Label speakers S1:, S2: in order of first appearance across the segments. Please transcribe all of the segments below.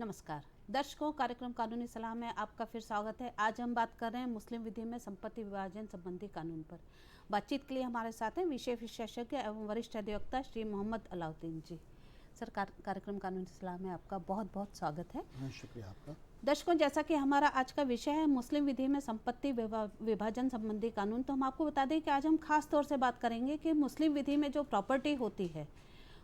S1: नमस्कार दर्शकों, कार्यक्रम कानूनी सलाह में आपका फिर स्वागत है। आज हम बात कर रहे हैं मुस्लिम विधि में संपत्ति विभाजन संबंधी कानून पर। बातचीत के लिए हमारे साथ हैं विशेष विशेषज्ञ एवं वरिष्ठ अधिवक्ता श्री मोहम्मद अलाउद्दीन जी। सर, कार्यक्रम कानूनी सलाह में आपका बहुत बहुत स्वागत है।
S2: शुक्रिया आपका।
S1: दर्शकों, जैसा कि हमारा आज का विषय है मुस्लिम विधि में संपत्ति विभाजन संबंधी कानून, तो हम आपको बता दें कि आज हम खास तौर से बात करेंगे कि मुस्लिम विधि में जो प्रॉपर्टी होती है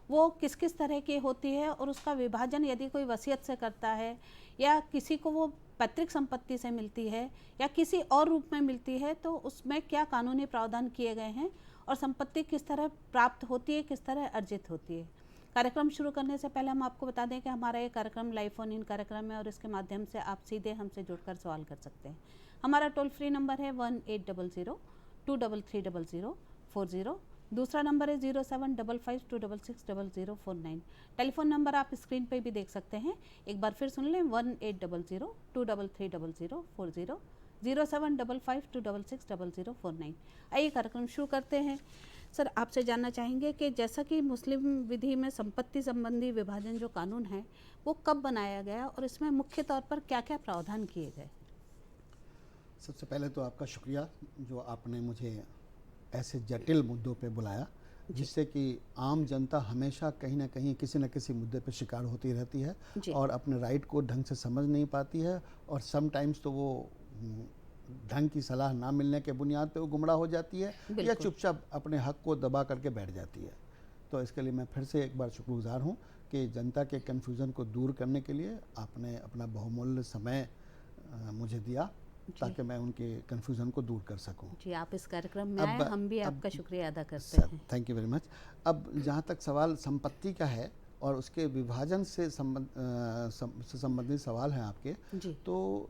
S1: वो किस किस तरह की होती है और उसका विभाजन यदि कोई वसीयत से करता है या किसी को वो पैतृक संपत्ति से मिलती है या किसी और रूप में मिलती है, तो उसमें क्या कानूनी प्रावधान किए गए हैं और संपत्ति किस तरह प्राप्त होती है, किस तरह अर्जित होती है। कार्यक्रम शुरू करने से पहले हम आपको बता दें कि हमारा ये कार्यक्रम लाइव फोन इन कार्यक्रम है और इसके माध्यम से आप सीधे हमसे जुड़कर सवाल कर सकते हैं। हमारा टोल फ्री नंबर है 1800-233-0040। दूसरा नंबर है 0755266049। टेलीफोन नंबर आप स्क्रीन पे भी देख सकते हैं। एक बार फिर सुन लें 1800-233-0040, 0755266049। आइए कार्यक्रम शुरू करते हैं। सर, आपसे जानना चाहेंगे कि जैसा कि मुस्लिम विधि में संपत्ति संबंधी विभाजन जो कानून है वो कब बनाया गया और इसमें मुख्य तौर पर क्या क्या प्रावधान किए गए।
S2: सबसे पहले तो आपका शुक्रिया जो आपने मुझे ऐसे जटिल मुद्दों पे बुलाया, जिससे कि आम जनता हमेशा कहीं ना कहीं किसी न किसी मुद्दे पे शिकार होती रहती है और अपने राइट को ढंग से समझ नहीं पाती है, और समटाइम्स तो वो ढंग की सलाह ना मिलने के बुनियाद पे वो गुमराह हो जाती है या चुपचाप अपने हक को दबा करके बैठ जाती है। तो इसके लिए मैं फिर से एक बार शुक्रगुजार हूँ कि जनता के कन्फ्यूज़न को दूर करने के लिए आपने अपना बहुमूल्य समय मुझे दिया ताकि मैं उनके कन्फ्यूज़न को दूर कर सकूं।
S1: जी, आप इस कार्यक्रम में आए, हम भी आपका शुक्रिया अदा करते हैं।
S2: Thank you very much. अब जहाँ तक सवाल संपत्ति का है और उसके विभाजन से संबंधित सवाल हैं आपके, तो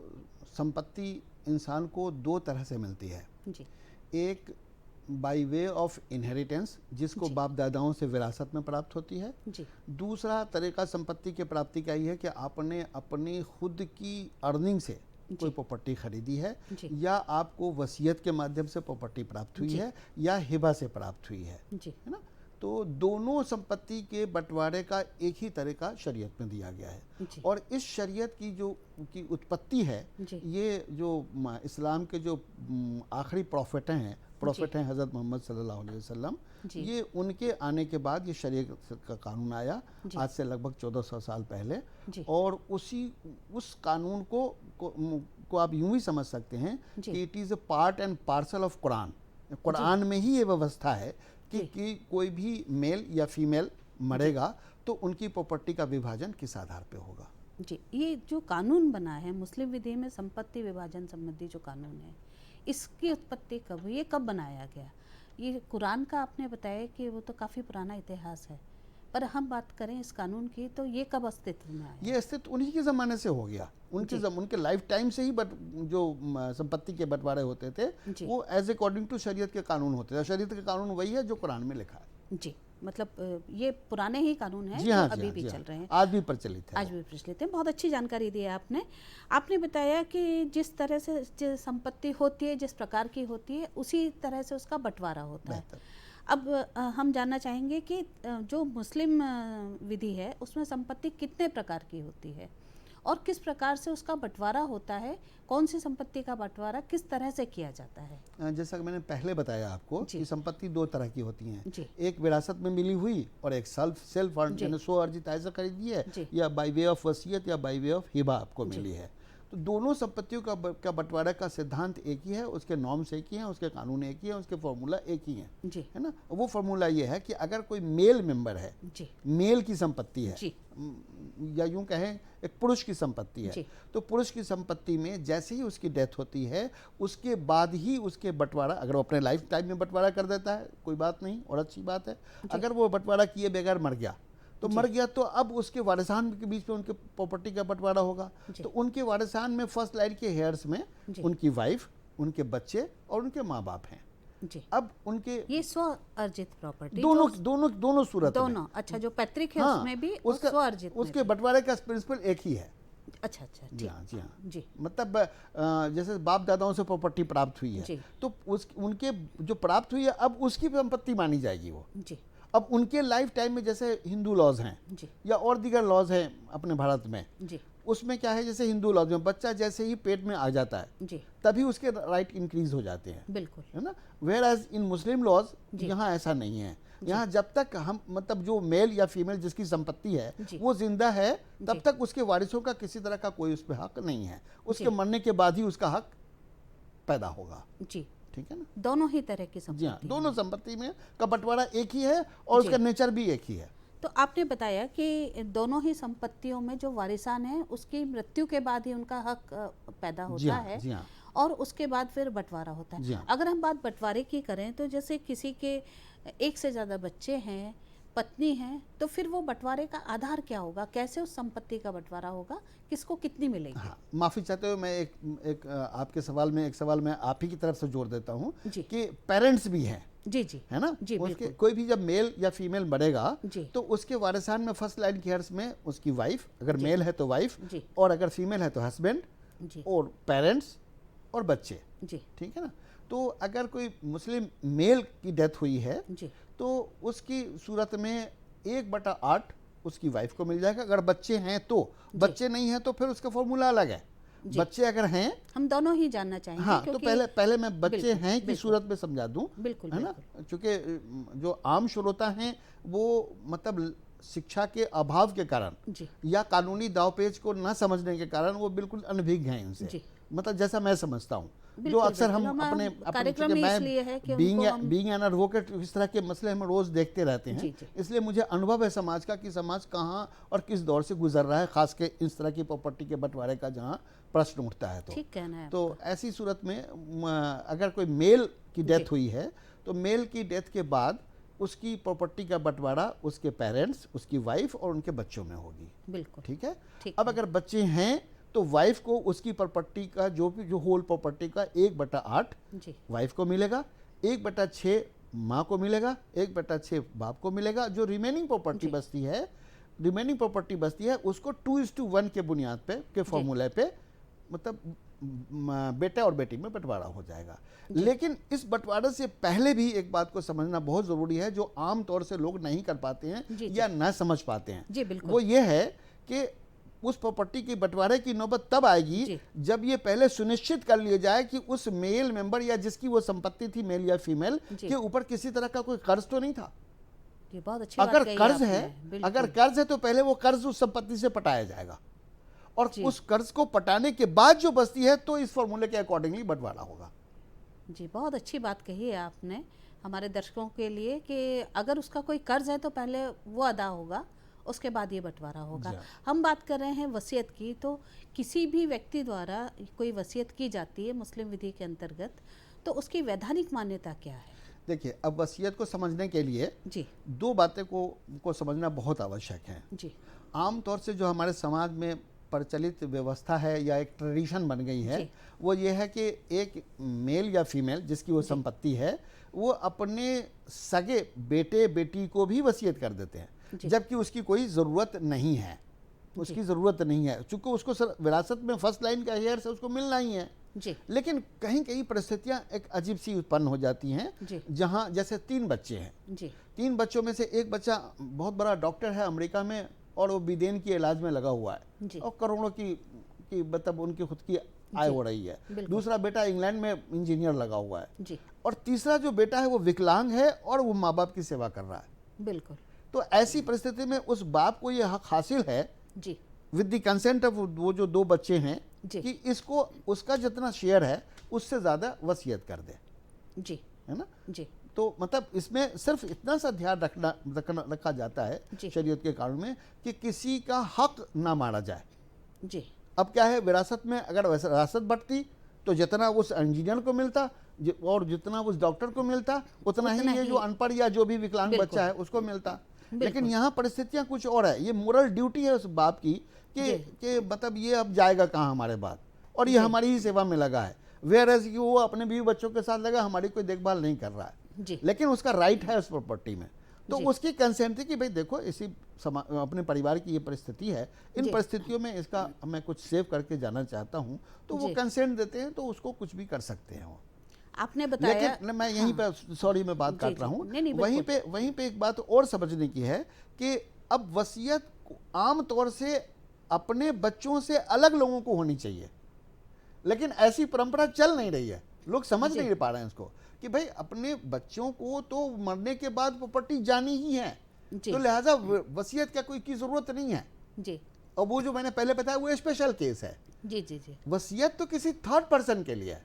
S2: संपत्ति इंसान को दो तरह से मिलती है जी। एक बाय वे ऑफ इनहेरिटेंस, जिसको बाप दादाओं से विरासत में प्राप्त होती है जी। दूसरा तरीका संपत्ति के प्राप्ति का ये है कि आपने अपनी खुद की अर्निंग से कोई प्रॉपर्टी खरीदी है या आपको वसीयत के माध्यम से प्रॉपर्टी प्राप्त हुई है या हिबा से प्राप्त हुई है ना। तो दोनों संपत्ति के बंटवारे का एक ही तरीका शरीयत में दिया गया है, और इस शरीयत की जो उत्पत्ति है, ये जो इस्लाम के जो आखिरी प्रॉफिट हैं हज़रत मोहम्मद सल्लल्लाहु अलैहि वसल्लम, ये उनके आने के बाद ये शरीयत का कानून आया आज से लगभग 1400 साल पहले। और उस कानून को आप यूं ही समझ सकते हैं कि it is a part and parcel of Quran में ही ये व्यवस्था है कि कोई भी मेल या फीमेल मरेगा तो उनकी प्रॉपर्टी का विभाजन किस आधार पे होगा।
S1: जी, ये जो कानून बना है मुस्लिम विधि में संपत्ति विभाजन संबंधी जो कानून है, इसकी उत्पत्ति कब हुई, ये कब बनाया गया? ये कुरान का आपने बताया कि वो तो काफ़ी पुराना इतिहास है, पर हम बात करें इस कानून की तो ये कब अस्तित्व में आया?
S2: ये अस्तित्व उन्हीं के ज़माने से हो गया, उनके लाइफ टाइम से ही जो संपत्ति के बंटवारे होते थे वो एज अकॉर्डिंग टू शरीयत के कानून होते थे। शरीयत के कानून वही है जो कुरान में लिखा है
S1: जी। मतलब ये पुराने ही कानून हैं जो अभी भी चल रहे हैं,
S2: आज भी प्रचलित है।
S1: आज भी प्रचलित है। बहुत अच्छी जानकारी दी है आपने बताया कि जिस तरह से संपत्ति होती है, जिस प्रकार की होती है, उसी तरह से उसका बंटवारा होता है। अब हम जानना चाहेंगे कि जो मुस्लिम विधि है उसमें संपत्ति कितने प्रकार की होती है और किस प्रकार से उसका बंटवारा होता है, कौन सी संपत्ति का बंटवारा किस तरह से किया जाता है।
S2: जैसा कि मैंने पहले बताया आपको कि संपत्ति दो तरह की होती हैं, एक विरासत में मिली हुई और एक सेल्फ स्व अर्जित ऐसा खरीदी है, या बाय वे ऑफ वसीयत या बाय वे ऑफ हिबा आपको मिली है। तो दोनों संपत्तियों का बंटवारा का सिद्धांत एक ही है, उसके नॉर्म्स एक ही हैं, उसके कानून एक ही है, उसके फॉर्मूला एक ही है ना। वो फॉर्मूला ये है कि अगर कोई मेल मेंबर है, मेल की संपत्ति है या यूं कहें एक पुरुष की संपत्ति है, तो पुरुष की संपत्ति में जैसे ही उसकी डेथ होती है उसके बाद ही उसके बंटवारा, अगर वो अपने लाइफ टाइम में बंटवारा कर देता है कोई बात नहीं और अच्छी बात है। अगर वो बंटवारा किए बगैर मर गया तो अब उसके वारिसान के बीच में उनके प्रॉपर्टी का बंटवारा होगा। तो उनके वारिसान में फर्स्ट लाइन के हेयर्स में उनकी वाइफ, उनके बच्चे और उनके माँ बाप हैं जी। अब उनके
S1: ये स्व अर्जित प्रॉपर्टी
S2: दोनों सूरत
S1: दोनों, अच्छा, जो पैतृक है उसमें भी
S2: उसका
S1: स्व अर्जित,
S2: उसके बंटवारे का प्रिंसिपल एक ही है।
S1: अच्छा जी हाँ
S2: जी। मतलब जैसे बाप दादाओं से प्रॉपर्टी प्राप्त हुई है तो उनके जो प्राप्त हुई है अब उसकी संपत्ति मानी जाएगी वो जी। अब उनके लाइफ टाइम में जैसे हिंदू लॉज हैं
S1: जी
S2: या और दीगर लॉज हैं अपने भारत में,
S1: जी
S2: उसमें क्या है, जैसे हिंदू लॉज में बच्चा जैसे ही पेट में आ जाता है
S1: जी
S2: तभी उसके राइट इंक्रीज हो जाते हैं,
S1: बिल्कुल
S2: है ना। Whereas in Muslim laws
S1: जी।
S2: यहाँ ऐसा नहीं है। यहाँ जब तक हम मतलब जो मेल या फीमेल जिसकी संपत्ति है
S1: जी।
S2: वो जिंदा है तब
S1: जी।
S2: तक उसके वारिसों का किसी तरह का कोई उस पर हक नहीं है, उसके
S1: जी।
S2: मरने के बाद ही उसका हक पैदा होगा।
S1: जी,
S2: ठीक है ना।
S1: दोनों ही तरह की
S2: जी हाँ,
S1: संपत्ति
S2: दोनों संपत्ति में का बंटवारा एक ही है और
S1: जी।
S2: उसका नेचर भी एक ही है।
S1: तो आपने बताया कि दोनों ही संपत्तियों में जो वारिसान है उसकी मृत्यु के बाद ही उनका हक पैदा
S2: जी
S1: होता
S2: हाँ,
S1: है
S2: जी हाँ,
S1: और उसके बाद फिर बंटवारा होता
S2: जी
S1: है।
S2: हाँ।
S1: अगर हम बात बंटवारे की करें तो जैसे किसी के एक से ज़्यादा बच्चे हैं, पत्नी है, तो फिर वो बंटवारे का आधार क्या होगा, कैसे उस संपत्ति का बंटवारा होगा, किसको कितनी मिलेगी?
S2: हाँ, माफ़ी चाहते हुए मैं एक आपके सवाल में एक सवाल मैं आप ही की तरफ से जोड़ देता हूँ
S1: जी।
S2: कि पेरेंट्स भी हैं,
S1: जी जी
S2: है ना।
S1: जी,
S2: उसके
S1: बिल्कुल।
S2: कोई भी जब मेल या फीमेल मरेगा
S1: जी।
S2: तो उसके वारिसान में फर्स्ट लाइन की हर्स में उसकी वाइफ, अगर
S1: जी।
S2: मेल है तो वाइफ,
S1: जी
S2: और अगर फीमेल है तो हस्बैंड
S1: जी
S2: और पेरेंट्स और बच्चे,
S1: जी
S2: ठीक है ना। तो अगर कोई मुस्लिम मेल की डेथ हुई है
S1: जी
S2: तो उसकी सूरत में 1/8 उसकी वाइफ को मिल जाएगा। अगर बच्चे हैं तो, बच्चे नहीं हैं तो फिर उसका फॉर्मूला अलग है।
S1: जी।
S2: बच्चे अगर हैं,
S1: हम दोनों ही जानना चाहेंगे।
S2: हाँ, तो
S1: क्योंकि
S2: पहले मैं बच्चे
S1: बिल्कुल,
S2: हैं की
S1: बिल्कुल।
S2: सूरत में समझा दूं,
S1: बिल्कुल
S2: है ना,
S1: बिल्कुल।
S2: क्योंकि जो आम श्रोता हैं वो मतलब शिक्षा के अभाव के कारण
S1: जी
S2: या कानूनी दावपेच को न समझने के कारण वो बिल्कुल अनभिज्ञ हैं इनसे,
S1: जी
S2: मतलब जैसा मैं समझता हूँ। जो
S1: बिल्कुल,
S2: अक्सर
S1: बिल्कुल।
S2: हम
S1: हमारा
S2: अपने
S1: कार्यक्रम
S2: चूंकि
S1: ही इसलिए है कि
S2: बीइंग
S1: उनको हम
S2: बीइंग एन एडवोकेट इस तरह के मसले हम रोज देखते रहते हैं,
S1: जी, जी।
S2: इसलिए मुझे अनुभव है समाज का कि समाज कहाँ और किस दौर से गुजर रहा है, खास के इस तरह की प्रॉपर्टी के बंटवारे का जहाँ प्रश्न उठता है।
S1: ठीक कहना है
S2: तो
S1: आपका।
S2: ऐसी सूरत में अगर कोई मेल की डेथ
S1: जी।
S2: हुई है तो मेल की डेथ के बाद उसकी प्रॉपर्टी का बंटवारा उसके पेरेंट्स, उसकी वाइफ और उनके बच्चों में होगी।
S1: बिल्कुल
S2: ठीक है।
S1: ठीक
S2: अब
S1: है।
S2: अगर बच्चे हैं तो वाइफ को उसकी प्रॉपर्टी का जो होल प्रॉपर्टी का 1/8
S1: जी
S2: वाइफ को मिलेगा, 1/6 माँ को मिलेगा, 1/6 बाप को मिलेगा। जो रिमेनिंग प्रॉपर्टी
S1: जी।
S2: बचती है उसको 2:1 के बुनियाद पे के फॉर्मूले पे मतलब बेटा और बेटी में बंटवारा हो जाएगा। लेकिन इस बंटवारे से पहले भी एक बात को समझना बहुत ज़रूरी है जो आम तौर से लोग नहीं कर पाते हैं
S1: जी,
S2: या न समझ पाते हैं।
S1: जी बिल्कुल।
S2: वो ये है कि उस प्रॉपर्टी की बंटवारे की नौबत तब आएगी
S1: जी।
S2: जब ये पहले सुनिश्चित कर लिया जाए कि उस मेल मेंबर या जिसकी वो संपत्ति थी, मेल या फीमेल,
S1: जी।
S2: के ऊपर किसी तरह का कोई कर्ज तो नहीं था।
S1: ये बहुत अच्छी बात
S2: अगर
S1: कही
S2: कर्ज
S1: आपने,
S2: है,
S1: बिल्कुल।
S2: अगर कर्ज है तो पहले वो कर्ज उस संपत्ति से पटाया जाएगा और
S1: जी।
S2: उस कर्ज को पटाने के बाद जो बचती है तो इस फॉर्मूले के अकॉर्डिंगली बंटवारा होगा।
S1: जी बहुत अच्छी बात कही है आपने हमारे दर्शकों के लिए कि अगर उसका कोई कर्ज है तो पहले वो अदा होगा, उसके बाद ये बंटवारा होगा।
S2: जी हाँ।
S1: हम बात कर रहे हैं वसीयत की, तो किसी भी व्यक्ति द्वारा कोई वसीयत की जाती है मुस्लिम विधि के अंतर्गत, तो उसकी वैधानिक मान्यता क्या है?
S2: देखिए, अब वसीयत को समझने के लिए
S1: जी
S2: दो बातें को समझना बहुत आवश्यक है।
S1: जी
S2: आमतौर से जो हमारे समाज में प्रचलित व्यवस्था है या एक ट्रेडिशन बन गई है
S1: जी।
S2: वो ये है कि एक मेल या फीमेल जिसकी वो संपत्ति है वो अपने सगे बेटे बेटी को भी वसीयत कर देते हैं,
S1: जी।
S2: जबकि उसकी कोई ज़रूरत नहीं है, उसकी ज़रूरत नहीं है, चूँकि उसको विरासत में फर्स्ट लाइन का हेयर से उसको मिलना ही है।
S1: जी
S2: लेकिन कहीं कहीं परिस्थितियाँ एक अजीब सी उत्पन्न हो जाती हैं,
S1: जी
S2: जहाँ जैसे 3 बच्चे हैं,
S1: जी
S2: 3 बच्चों में से एक बच्चा बहुत बड़ा डॉक्टर है अमेरिका में और वो विदेन के इलाज में लगा हुआ है
S1: जी।
S2: और करोड़ों की मतलब उनकी खुद की आय हो रही है।
S1: बिल्कुल।
S2: दूसरा बेटा इंग्लैंड में इंजीनियर लगा हुआ है
S1: जी
S2: और तीसरा जो बेटा है वो विकलांग है और वो माँ बाप की सेवा कर रहा है।
S1: बिल्कुल।
S2: तो ऐसी परिस्थिति में उस बाप को ये हक हासिल है
S1: जी
S2: विद द कंसेंट ऑफ वो जो 2 बच्चे हैं
S1: जी।
S2: कि इसको उसका जितना शेयर है उससे ज़्यादा वसीयत कर दे,
S1: जी
S2: है ना।
S1: जी
S2: तो मतलब इसमें सिर्फ इतना सा ध्यान रखा जाता है
S1: जी।
S2: शरीयत के कानून में कि किसी का हक ना मारा जाए।
S1: जी
S2: अब क्या है, विरासत में अगर विरासत बढ़ती तो जितना उस इंजीनियर को मिलता और जितना उस डॉक्टर को मिलता उतना ही ये जो अनपढ़ या जो भी विकलांग बच्चा है उसको मिलता। लेकिन यहाँ परिस्थितियाँ कुछ और है, ये मोरल ड्यूटी है उस बाप की कि मतलब ये अब जाएगा कहाँ हमारे बाद और ये हमारी ही सेवा में लगा है, वेयर एज कि वो अपने बीवी बच्चों के साथ लगा, हमारी कोई देखभाल नहीं कर रहा है।
S1: जी
S2: लेकिन उसका राइट है उस प्रॉपर्टी में, तो
S1: जी।
S2: उसकी कंसेंट थी कि भाई देखो इसी अपने परिवार की ये परिस्थिति है, इन
S1: जी।
S2: परिस्थितियों में इसका मैं कुछ सेव करके जाना चाहता हूँ, तो वो
S1: जी।
S2: कंसेंट देते हैं तो उसको कुछ भी कर सकते हैं वो।
S1: आपने बताया,
S2: लेकिन मैं यहीं पे, सॉरी मैं बात काट रहा हूँ, वहीं पे एक बात और समझने की है कि अब वसीयत आम तौर से अपने बच्चों से अलग लोगों को होनी चाहिए, लेकिन ऐसी परंपरा चल नहीं रही है, लोग समझ नहीं पा रहे हैं इसको कि भाई अपने बच्चों को तो मरने के बाद प्रॉपर्टी जानी ही है, तो लिहाजा वसीयत का कोई की जरूरत नहीं है
S1: जी।
S2: और वो जो मैंने पहले बताया वो स्पेशल केस है।
S1: जी जी जी,
S2: वसीयत तो किसी थर्ड पर्सन के लिए है,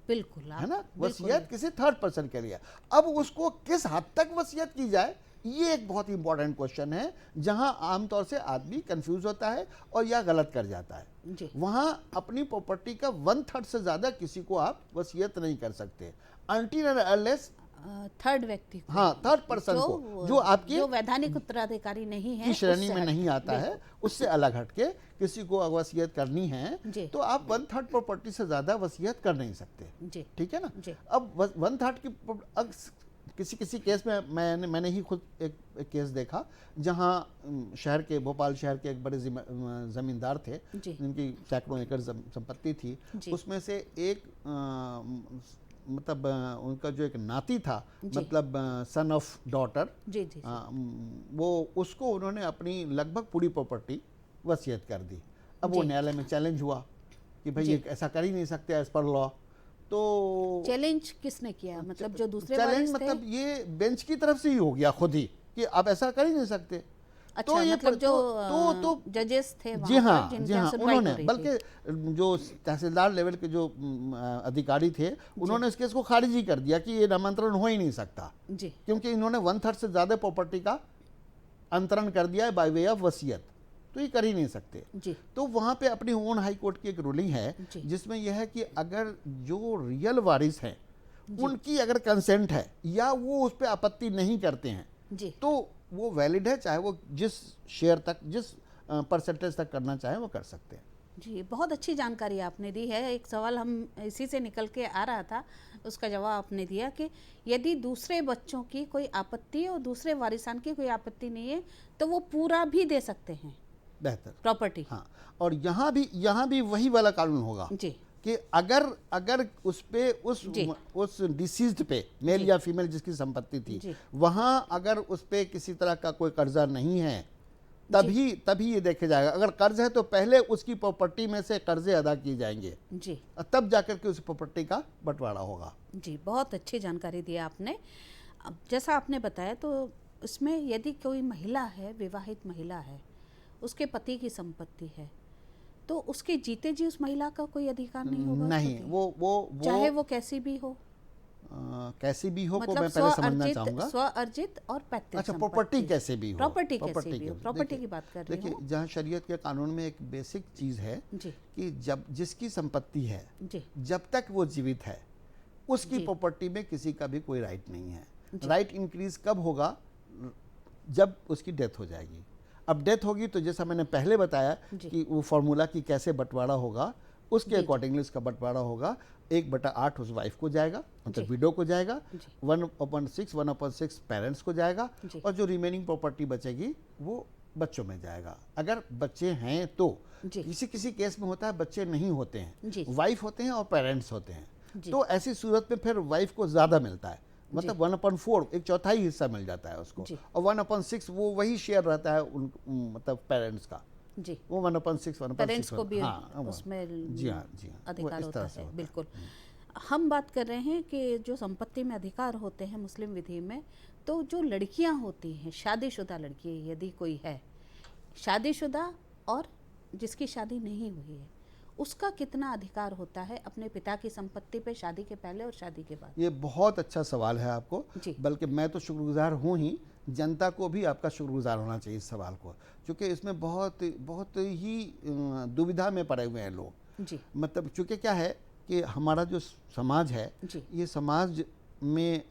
S1: बिल्कुल,
S2: है ना, वसीयत किसी थर्ड पर्सन के लिए। अब उसको किस हद तक वसीयत की जाए, ये एक बहुत ही इंपॉर्टेंट क्वेश्चन है, जहां आमतौर से आदमी कंफ्यूज होता है और या गलत कर जाता है।
S1: जी।
S2: वहां अपनी प्रॉपर्टी का 1/3 से ज्यादा किसी को आप वसीयत नहीं कर सकते अनटिल एंड अनलेस
S1: थर्ड व्यक्ति को,
S2: हाँ, थर्ड पर्सन को, जो आपके
S1: जो वैधानिक उत्तराधिकारी नहीं है,
S2: की श्रेणी में नहीं आता है, उससे अलग हटके किसी को वसीयत करनी है तो आप 1/3 प्रॉपर्टी से ज्यादा वसीयत कर नहीं सकते।
S1: जी।
S2: ठीक है ना।
S1: जी।
S2: अब 1/3 की किसी केस में मैंने ही खुद एक केस देखा जहां भोपाल शहर के एक बड़े जमींदार थे जिनकी सैकड़ों एकड़ संपत्ति थी, उसमें से एक मतलब उनका जो एक नाती था, मतलब सन ऑफ डॉटर, वो उसको उन्होंने अपनी लगभग पूरी प्रॉपर्टी वसीयत कर दी। अब वो न्यायालय में चैलेंज हुआ कि भाई ये ऐसा कर ही नहीं सकते एज पर लॉ। तो
S1: चैलेंज किसने किया, मतलब जो दूसरे
S2: चैलेंज मतलब ये बेंच की तरफ से ही हो गया खुद ही कि आप ऐसा कर ही नहीं सकते।
S1: अच्छा, तो ये मतलब जो जजेस थे
S2: जी हाँ, उन्होंने, बल्कि जो तहसीलदार लेवल के जो अधिकारी थे उन्होंने इस केस को खारिज ही कर दिया कि ये नामांतरण हो ही नहीं सकता जी, क्योंकि इन्होंने 1/3 से ज्यादा प्रॉपर्टी का अंतरण कर दिया है बाय वे ऑफ वसीयत, तो ये कर ही नहीं सकते जी। तो वहां पे अपनी ओन हाई कोर्ट की एक रूलिंग है जिसमें यह है कि अगर जो रियल वारिस हैं उनकी अगर कंसेंट है या वो उस पर आपत्ति नहीं करते हैं जी, तो वो वैलिड है, चाहे वो जिस शेयर तक, जिस परसेंटेज तक करना चाहे वो कर सकते हैं
S1: जी। बहुत अच्छी जानकारी आपने दी है। एक सवाल हम इसी से निकल के आ रहा था, उसका जवाब आपने दिया कि यदि दूसरे बच्चों की कोई आपत्ति और दूसरे वारिसान की कोई आपत्ति नहीं है तो वो पूरा भी दे सकते हैं,
S2: बेहतर
S1: प्रॉपर्टी।
S2: हाँ, और यहाँ भी वही वाला कानून होगा जी कि अगर उस पे उस डिसीज्ड पे मेल या फीमेल जिसकी संपत्ति थी वहां अगर उस पे किसी तरह का कोई कर्जा नहीं है तभी ये देखे जाएगा। अगर कर्ज है तो पहले उसकी प्रॉपर्टी में से कर्जे अदा किए जाएंगे जी, तब जाकर के उस प्रॉपर्टी का बंटवारा होगा जी।
S1: बहुत अच्छी जानकारी दी आपने। अब जैसा आपने बताया तो इसमें यदि कोई महिला है, विवाहित महिला है, उसके पति की संपत्ति है, तो उसके जीते जी उस महिला का कोई अधिकार नहीं होगा?
S2: नहीं, वो
S1: चाहे वो कैसी भी हो,
S2: मतलब को मैं पहले समझना चाहूंगा।
S1: स्व अर्जित और पैतृक।
S2: अच्छा, प्रॉपर्टी कैसे भी हो,
S1: प्रॉपर्टी की बात कर रहे हैं।
S2: देखिए, जहाँ शरीयत के कानून में एक बेसिक चीज है कि जब जिसकी संपत्ति है जब तक वो जीवित है उसकी प्रॉपर्टी में किसी का भी कोई राइट नहीं है। राइट इंक्रीज कब होगा? जब उसकी डेथ हो जाएगी। अब डेथ होगी तो जैसा मैंने पहले बताया कि वो फॉर्मूला की कैसे बंटवारा होगा, उसके अकॉर्डिंगली इसका बंटवारा होगा। 1/8 उस वाइफ को जाएगा, मतलब विडो को जाएगा, 1/6 पेरेंट्स को जाएगा और जो रिमेनिंग प्रॉपर्टी बचेगी वो बच्चों में जाएगा। अगर बच्चे हैं तो किसी केस में होता है बच्चे नहीं होते हैं, वाइफ होते हैं और पेरेंट्स होते हैं, तो ऐसी सूरत में फिर वाइफ को ज्यादा मिलता है, मतलब 1/4 एक चौथाई हिस्सा मिल जाता है उसको, और 1/6 वो वही शेयर रहता है मतलब पेरेंट्स का जी, वो 1/6
S1: पेरेंट्स को भी उसमें
S2: जी हाँ
S1: अधिकार होता है। बिल्कुल। हम बात कर रहे हैं कि जो संपत्ति में अधिकार होते हैं मुस्लिम विधि में, तो जो लड़कियां होती हैं, शादीशुदा लड़की यदि कोई है, शादीशुदा और जिसकी शादी नहीं हुई है, उसका कितना अधिकार होता है अपने पिता की संपत्ति पे, शादी के पहले और शादी के बाद?
S2: ये बहुत अच्छा सवाल है आपको, बल्कि मैं तो शुक्रगुजार हूँ ही, जनता को भी आपका शुक्रगुजार होना चाहिए इस सवाल को, क्योंकि इसमें बहुत ही दुविधा में पड़े हुए हैं लोग जी। मतलब चूँकि क्या है कि हमारा जो समाज है, ये समाज में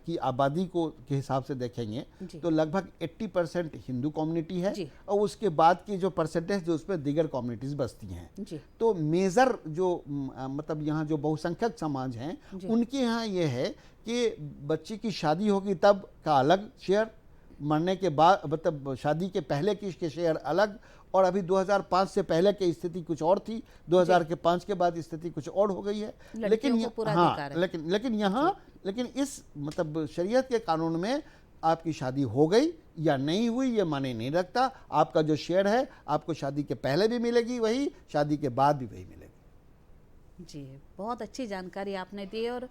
S2: की आबादी के हिसाब से देखेंगे तो लगभग 80% हिंदू कम्युनिटी है और उसके बाद की जो परसेंटेज जो उसमें दीगर कम्युनिटीज बसती हैं। तो मेजर जो मतलब यहाँ जो बहुसंख्यक समाज हैं उनके यहाँ ये है कि बच्ची की शादी होगी तब का अलग शेयर, मरने के बाद मतलब शादी के पहले की शेयर अलग, और अभी 2005 से पहले की स्थिति कुछ और थी, 2005 के बाद स्थिति कुछ और हो गई है। लेकिन हाँ, लेकिन यहाँ लेकिन इस मतलब शरीयत के कानून में आपकी शादी हो गई या नहीं हुई ये माने नहीं रखता। आपका जो शेयर है आपको शादी के पहले भी मिलेगी वही, शादी के बाद भी वही मिलेगी।
S1: जी, बहुत अच्छी जानकारी आपने दी। और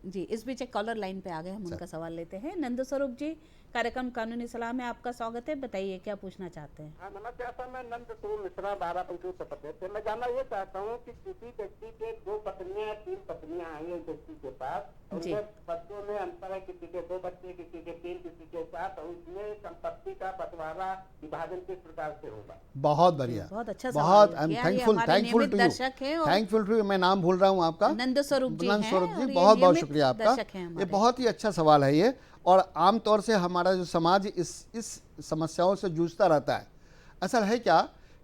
S1: जी, इस बीच एक कॉलर लाइन पे आ गए, हम उनका सवाल लेते हैं। नंद स्वरूप जी, कार्यक्रम कानूनी सलाह में आपका स्वागत है, बताइए क्या पूछना चाहते हैं।
S3: हाँ, नमस्ते सर, मैं नंद स्वरूप मिश्रा, बाराबंकी उत्तर प्रदेश से। मैं जानना ये चाहता हूँ कि किसी व्यक्ति के 2 पत्नियां या 3 पत्नियां आई है व्यक्ति के पास, उनके बच्चों में अंतर है, किसी के 2 बच्चे, किसी के 3, किसी के 7, और उसमें संपत्ति का बंटवारा विभाजन किस प्रकार से होगा?
S2: बहुत बढ़िया,
S1: बहुत अच्छा,
S2: बहुत I am thankful to you, thankful to you. मैं नाम भूल रहा हूँ आपका,
S1: नंद स्वरूप जी,
S2: बहुत बहुत शुक्रिया आपका। ये बहुत ही अच्छा सवाल है ये, और आमतौर से हमारा जो समाज इस समस्याओं से जूझता रहता है। असल है क्या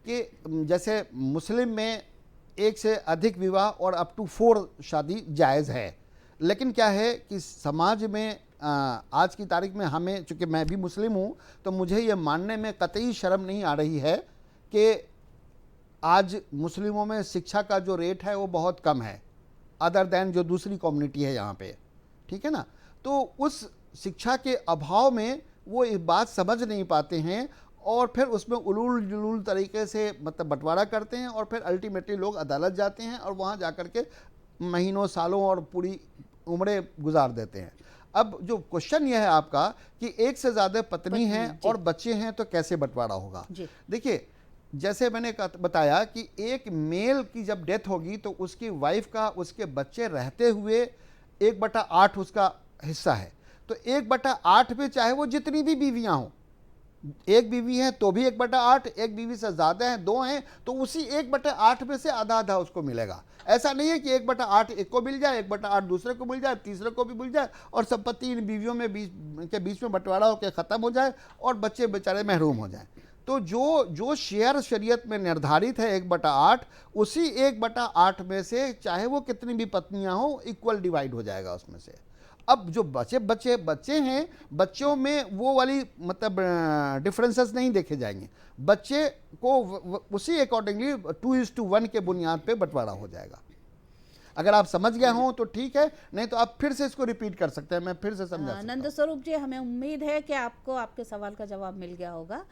S2: कि जैसे मुस्लिम में 1 से अधिक विवाह और अप टू 4 शादी जायज़ है, लेकिन क्या है कि समाज में आज की तारीख में हमें, चूँकि मैं भी मुस्लिम हूँ, तो मुझे ये मानने में कतई शर्म नहीं आ रही है कि आज मुस्लिमों में शिक्षा का जो रेट है वो बहुत कम है, अदर दैन जो दूसरी कम्युनिटी है यहाँ पे, ठीक है ना। तो उस शिक्षा के अभाव में वो इस बात समझ नहीं पाते हैं और फिर उसमें उलूल जुलूल तरीके से मतलब बंटवारा करते हैं, और फिर अल्टीमेटली लोग अदालत जाते हैं और वहाँ जा कर के महीनों सालों और पूरी उम्रें गुजार देते हैं। अब जो क्वेश्चन यह है आपका कि 1 से ज़्यादा पत्नी हैं और बच्चे हैं तो कैसे बंटवारा होगा। देखिए, जैसे मैंने बताया कि एक मेल की जब डेथ होगी तो उसकी वाइफ का उसके बच्चे रहते हुए 1/8 उसका हिस्सा है। तो 1/8 पे चाहे वो जितनी भी बीवियां हों, 1 बीवी है तो भी 1/8, 1 बीवी से ज़्यादा है, 2 हैं तो उसी 1/8 में से आधा आधा उसको मिलेगा। ऐसा नहीं है कि 1/8 एक को मिल जाए, 1/8 दूसरे को मिल जाए, तीसरे को भी मिल जाए और संपत्ति इन बीवियों में के बीच में बंटवारा होकर ख़त्म हो जाए और बच्चे बेचारे महरूम हो जाएं। तो जो शेयर शरीयत में निर्धारित है 1/8, उसी 1/8 में से चाहे वो कितनी भी पत्नियां हो इक्वल डिवाइड हो जाएगा उसमें से। अब जो बच्चे हैं, बच्चों में वो वाली मतलब डिफरेंसेस नहीं देखे जाएंगे, बच्चे को उसी अकॉर्डिंगली 2:1 के बुनियाद पे बंटवारा हो जाएगा। अगर आप समझ गए हों तो ठीक है, नहीं तो आप फिर से इसको रिपीट कर सकते हैं, मैं फिर से समझा सकता हूं।
S1: नंद स्वरूप जी, हमें उम्मीद है कि आपको आपके सवाल का जवाब मिल गया होगा।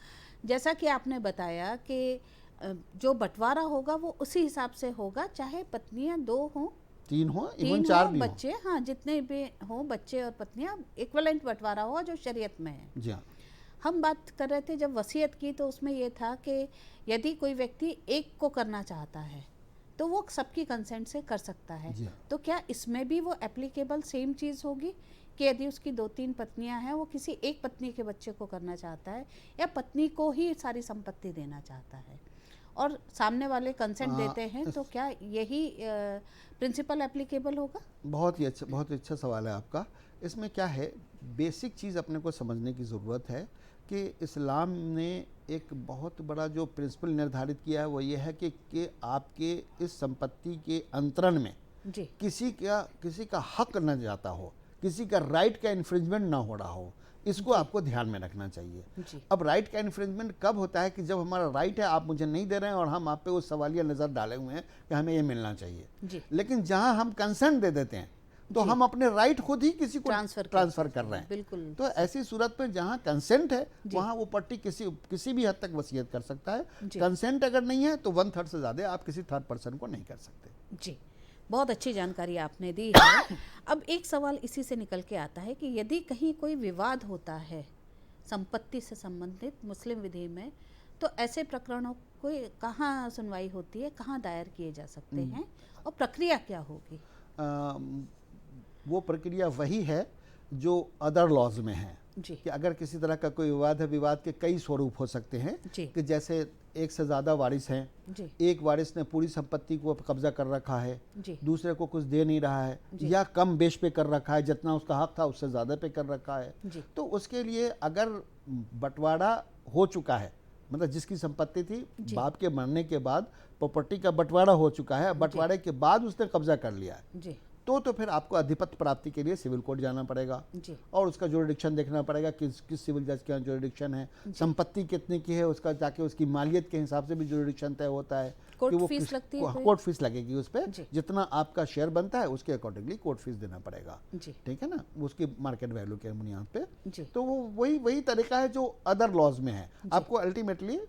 S1: जैसा कि आपने बताया कि जो बंटवारा होगा वो उसी हिसाब से होगा, चाहे पत्नियां 2 हों,
S2: 3 हो, इवन 4 भी
S1: बच्चे, हाँ जितने भी हो बच्चे और पत्नियां, इक्विवेलेंट बंटवारा हो जो शरीयत में है।
S2: जी हाँ।
S1: हम बात कर रहे थे जब वसीयत की, तो उसमें यह था कि यदि कोई व्यक्ति एक को करना चाहता है तो वो सबकी कंसेंट से कर सकता है। तो क्या इसमें भी वो एप्लीकेबल सेम चीज़ होगी कि यदि उसकी 2-3 पत्नियां हैं, वो किसी एक पत्नी के बच्चे को करना चाहता है या पत्नी को ही सारी संपत्ति देना चाहता है और सामने वाले कंसेंट देते हैं, तो क्या यही प्रिंसिपल एप्लीकेबल होगा?
S2: बहुत ही अच्छा सवाल है आपका। इसमें क्या है, बेसिक चीज़ अपने को समझने की ज़रूरत है कि इस्लाम ने एक बहुत बड़ा जो प्रिंसिपल निर्धारित किया है वो ये है कि आपके इस संपत्ति के अंतरण में किसी का हक न जाता हो, किसी का राइट का इन्फ्रिंजमेंट ना हो रहा हो, इसको आपको ध्यान में रखना चाहिए। अब राइट का इन्फ्रिंजमेंट कब होता है कि जब हमारा राइट है, आप मुझे नहीं दे रहे हैं और हम आप पे उस सवालिया नज़र डाले हुए हैं कि हमें ये मिलना चाहिए। लेकिन जहां हम कंसेंट दे देते हैं तो हम अपने राइट खुद ही किसी को ट्रांसफर कर रहे हैं।
S1: बिल्कुल।
S2: तो ऐसी सूरत में जहां कंसेंट है वहां वो पार्टी किसी भी हद तक वसीयत कर सकता है। कंसेंट अगर नहीं है तो 1/3 से ज़्यादा आप किसी थर्ड पर्सन को नहीं कर सकते।
S1: जी, बहुत अच्छी जानकारी आपने दी है। अब एक सवाल इसी से निकल के आता है कि यदि कहीं कोई विवाद होता है संपत्ति से संबंधित मुस्लिम विधि में, तो ऐसे प्रकरणों को कहाँ सुनवाई होती है, कहाँ दायर किए जा सकते हैं और प्रक्रिया क्या होगी?
S2: वो प्रक्रिया वही है जो अदर लॉज में है कि अगर किसी तरह का कोई विवाद है, विवाद के कई स्वरूप हो सकते हैं कि जैसे 1 से ज़्यादा वारिस हैं, एक वारिस ने पूरी संपत्ति को कब्जा कर रखा है, दूसरे को कुछ दे नहीं रहा है या कम बेश पे कर रखा है, जितना उसका हक था उससे ज़्यादा पे कर रखा है, तो उसके लिए अगर बंटवारा हो चुका है, मतलब जिसकी संपत्ति थी बाप के मरने के बाद प्रॉपर्टी का बंटवारा हो चुका है, बंटवारे के बाद उसने कब्जा कर लिया है, तो फिर आपको अधिपत्य प्राप्ति के लिए सिविल कोर्ट जाना पड़ेगा
S1: जी।
S2: और उसका जुरिडिक्शन देखना पड़ेगा किस सिविल जज के यहाँ जुरिडिक्शन है, संपत्ति कितने की है, उसका जाके उसकी मालियत के हिसाब से भी जुरिडिक्शन तय होता है।
S1: कोर्ट फीस लगती है,
S2: कोर्ट फीस लगेगी उस पर, जितना आपका शेयर बनता है उसके अकॉर्डिंगली कोर्ट फीस देना पड़ेगा, ठीक है ना, उसकी मार्केट वैल्यू के बुनियाद पे। तो वो वही तरीका है जो अदर लॉज में है। आपको ultimately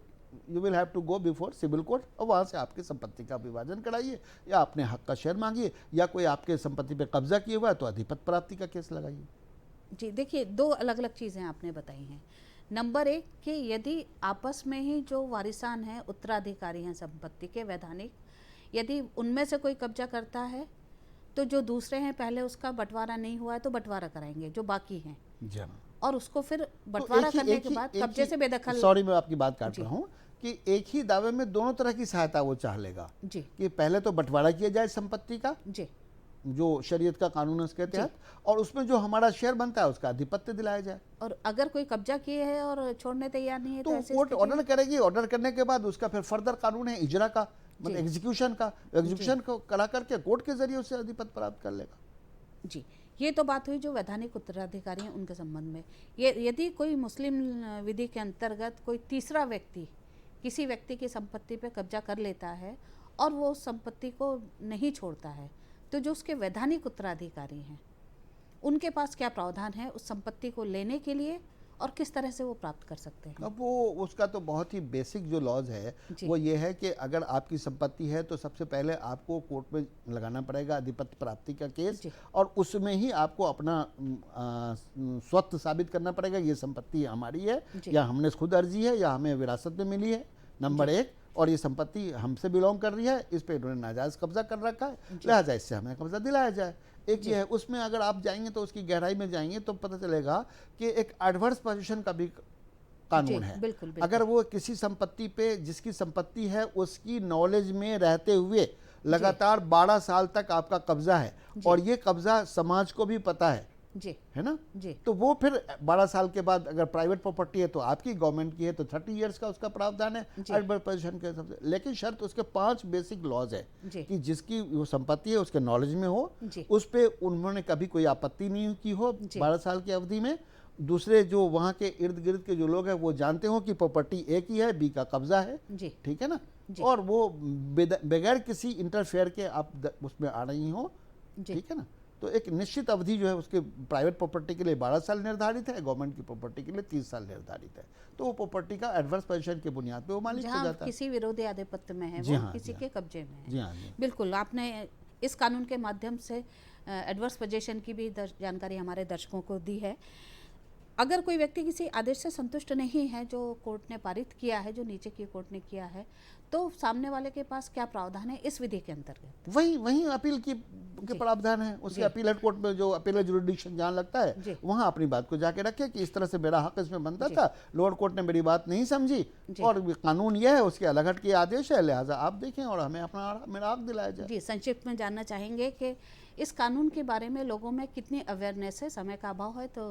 S2: you will have to go before civil court और वहाँ से आपकी संपत्ति का विभाजन कराइए या अपने हक का शेयर मांगिए, या कोई आपके संपत्ति पे कब्जा किए हुआ है तो अधिपत्य प्राप्ति का केस लगाइए।
S1: जी देखिए, दो अलग अलग चीज़ें आपने बताई हैं। नंबर एक कि यदि आपस में ही जो वारिसान हैं, उत्तराधिकारी हैं संपत्ति के वैधानिक, यदि उनमें से कोई कब्जा करता है तो जो दूसरे हैं पहले उसका बंटवारा नहीं हुआ है तो बंटवारा कराएंगे जो बाकी हैं, और उसको फिर बंटवारा करने के बाद कब्जे से बेदखल।
S2: सॉरी मैं आपकी बात काट रहा हूँ कि एक ही दावे में दोनों तरह की सहायता वो चाह लेगा
S1: जी,
S2: कि पहले तो बंटवारा किया जाए संपत्ति का
S1: जी,
S2: जो शरीयत का कानून है उसके तहत, और उसमें जो हमारा शेयर बनता है उसका अधिपत्य दिलाया जाए।
S1: और अगर कोई कब्जा किए है और छोड़ने तैयार नहीं है
S2: तो कोर्ट ऑर्डर करेगी, ऑर्डर करने के बाद उसका फिर फर्दर कानून है इजरा का, मतलब एग्जीक्यूशन का, एग्जीक्यूशन को करा करके कोर्ट के जरिए उससे अधिपत्य प्राप्त कर लेगा।
S1: जी, ये तो बात हुई जो वैधानिक उत्तराधिकारी हैं उनके संबंध में। ये यदि कोई मुस्लिम विधि के अंतर्गत कोई तीसरा व्यक्ति किसी व्यक्ति की संपत्ति पे कब्जा कर लेता है और वो संपत्ति को नहीं छोड़ता है, तो जो उसके वैधानिक उत्तराधिकारी हैं उनके पास क्या प्रावधान है उस संपत्ति को लेने के लिए और किस तरह से वो प्राप्त कर सकते हैं?
S2: अब वो उसका तो बहुत ही बेसिक जो लॉज है वो ये है कि अगर आपकी संपत्ति है तो सबसे पहले आपको कोर्ट में लगाना पड़ेगा अधिपत्य प्राप्ति का केस, और उसमें ही आपको अपना स्वत्व साबित करना पड़ेगा, ये संपत्ति हमारी है या हमने खुद अर्जी है या हमें विरासत में मिली है, नंबर एक, और ये संपत्ति हमसे बिलोंग कर रही है, इस पे इन्होंने नाजायज कब्जा कर रखा है, लिहाजा इससे हमें कब्जा दिलाया जाए। एक ये है, उसमें अगर आप जाएंगे तो उसकी गहराई में जाएंगे तो पता चलेगा कि एक एडवर्स पोजीशन का भी कानून है।
S1: बिल्कुल।
S2: अगर वो किसी संपत्ति पे जिसकी संपत्ति है उसकी नॉलेज में रहते हुए लगातार 12 साल तक आपका कब्जा है और ये कब्जा समाज को भी पता है
S1: जी,
S2: है ना
S1: जी,
S2: तो वो फिर 12 साल के बाद अगर प्राइवेट प्रॉपर्टी है तो आपकी, गवर्नमेंट की है तो 30 इयर्स का उसका प्रावधान है एडवर्स पोजीशन के हिसाब से। लेकिन शर्त उसके 5 बेसिक लॉज है कि जिसकी वो संपत्ति है उसके नॉलेज में हो, उस पे उन्होंने कभी कोई आपत्ति नहीं की हो 12 साल की अवधि में, दूसरे जो वहाँ के इर्द गिर्द के जो लोग हैं वो जानते हो कि प्रॉपर्टी ए की है, बी का कब्जा है, ठीक है ना, और वो बगैर किसी इंटरफेयर के आप उसमें आ रही हो, ठीक है ना। तो एक निश्चित अवधि जो है उसके प्राइवेट प्रॉपर्टी के लिए 12 साल निर्धारित है, गवर्नमेंट की प्रॉपर्टी के लिए 30 साल निर्धारित है। तो वो प्रॉपर्टी का एडवर्स पोजीशन के बुनियाद पे वो मालिक हो जाता है,
S1: किसी विरोधी आधिपत्य में है, वो किसी के कब्जे में है।
S2: जी हाँ,
S1: बिल्कुल। आपने इस कानून के माध्यम से एडवर्स पोजीशन की भी जानकारी हमारे दर्शकों को दी है। अगर कोई व्यक्ति किसी आदेश से संतुष्ट नहीं है जो कोर्ट ने पारित किया है, जो नीचे की कोर्ट ने किया है, तो सामने वाले के पास क्या प्रावधान है इस विधि के अंतर्गत?
S2: वही अपील के प्रावधान है। उसके अपीलेट कोर्ट में जो अपीलेट जुरिडिक्शन जहाँ लगता है वहाँ अपनी बात को जाके रखे कि इस तरह से मेरा हक इसमें बनता था, लोअर कोर्ट ने मेरी बात नहीं समझी और कानून यह है, उसके अलग हट के आदेश है, लिहाजा आप देखें और हमें अपना मेरा हक दिलाया जाए।
S1: जी, संक्षिप्त में जानना चाहेंगे कि इस कानून के बारे में लोगों में कितनी अवेयरनेस है? समय का अभाव है तो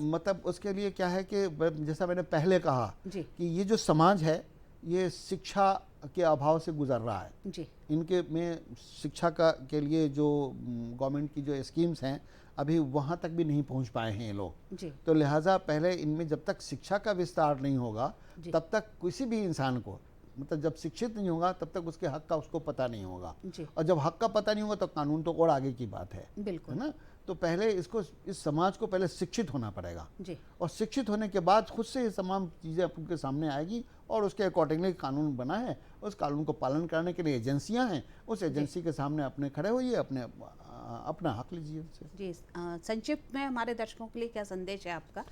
S2: मतलब उसके लिए क्या है कि जैसा मैंने पहले कहा कि ये जो समाज है ये शिक्षा के अभाव से गुजर रहा है
S1: जी।
S2: इनके में शिक्षा के लिए जो गवर्नमेंट की जो स्कीम्स हैं अभी वहाँ तक भी नहीं पहुँच पाए हैं ये लोग
S1: जी।
S2: तो लिहाजा पहले इनमें जब तक शिक्षा का विस्तार नहीं होगा तब तक किसी भी इंसान को, मतलब जब शिक्षित नहीं होगा तब तक उसके हक का उसको पता नहीं होगा, और जब हक का पता नहीं होगा तो कानून तो और आगे की बात है,
S1: बिल्कुल,
S2: है ना। तो पहले इस समाज को पहले शिक्षित होना पड़ेगा
S1: जी।
S2: और शिक्षित होने के बाद खुद से ये तमाम चीज़ें आपके सामने आएगी और उसके अकॉर्डिंगली कानून बना है, उस कानून को पालन करने के लिए एजेंसियां हैं, उस एजेंसी के सामने अपने खड़े होइए, अपना हक लीजिए उनसे।
S1: जी, संक्षिप्त में हमारे दर्शकों के लिए क्या संदेश है आपका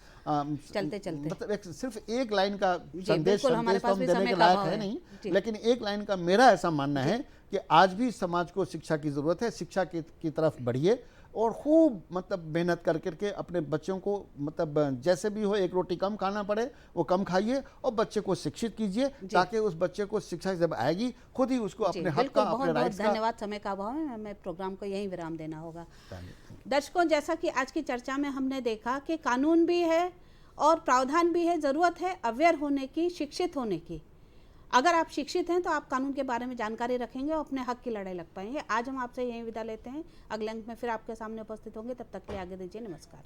S1: चलते चलते?
S2: मतलब सिर्फ एक लाइन का संदेश तो हम देने के लायक है नहीं, लेकिन एक लाइन का मेरा ऐसा मानना है कि आज भी समाज को शिक्षा की जरूरत है। शिक्षा की तरफ बढ़िए और खूब मतलब मेहनत करके अपने बच्चों को मतलब जैसे भी हो एक रोटी कम खाना पड़े वो कम खाइए और बच्चे को शिक्षित कीजिए ताकि उस बच्चे को शिक्षा जब आएगी खुद ही उसको अपने हक का, अपने राइट्स का।
S1: धन्यवाद। समय का अभाव है, हमें प्रोग्राम को यहीं विराम देना होगा। दर्शकों, जैसा कि आज की चर्चा में हमने देखा कि कानून भी है और प्रावधान भी है, ज़रूरत है अवेयर होने की, शिक्षित होने की। अगर आप शिक्षित हैं तो आप कानून के बारे में जानकारी रखेंगे और अपने हक की लड़ाई लड़ पाएंगे। आज हम आपसे यहीं विदा लेते हैं, अगले अंक में फिर आपके सामने उपस्थित होंगे, तब तक के लिए आगे दीजिए, नमस्कार।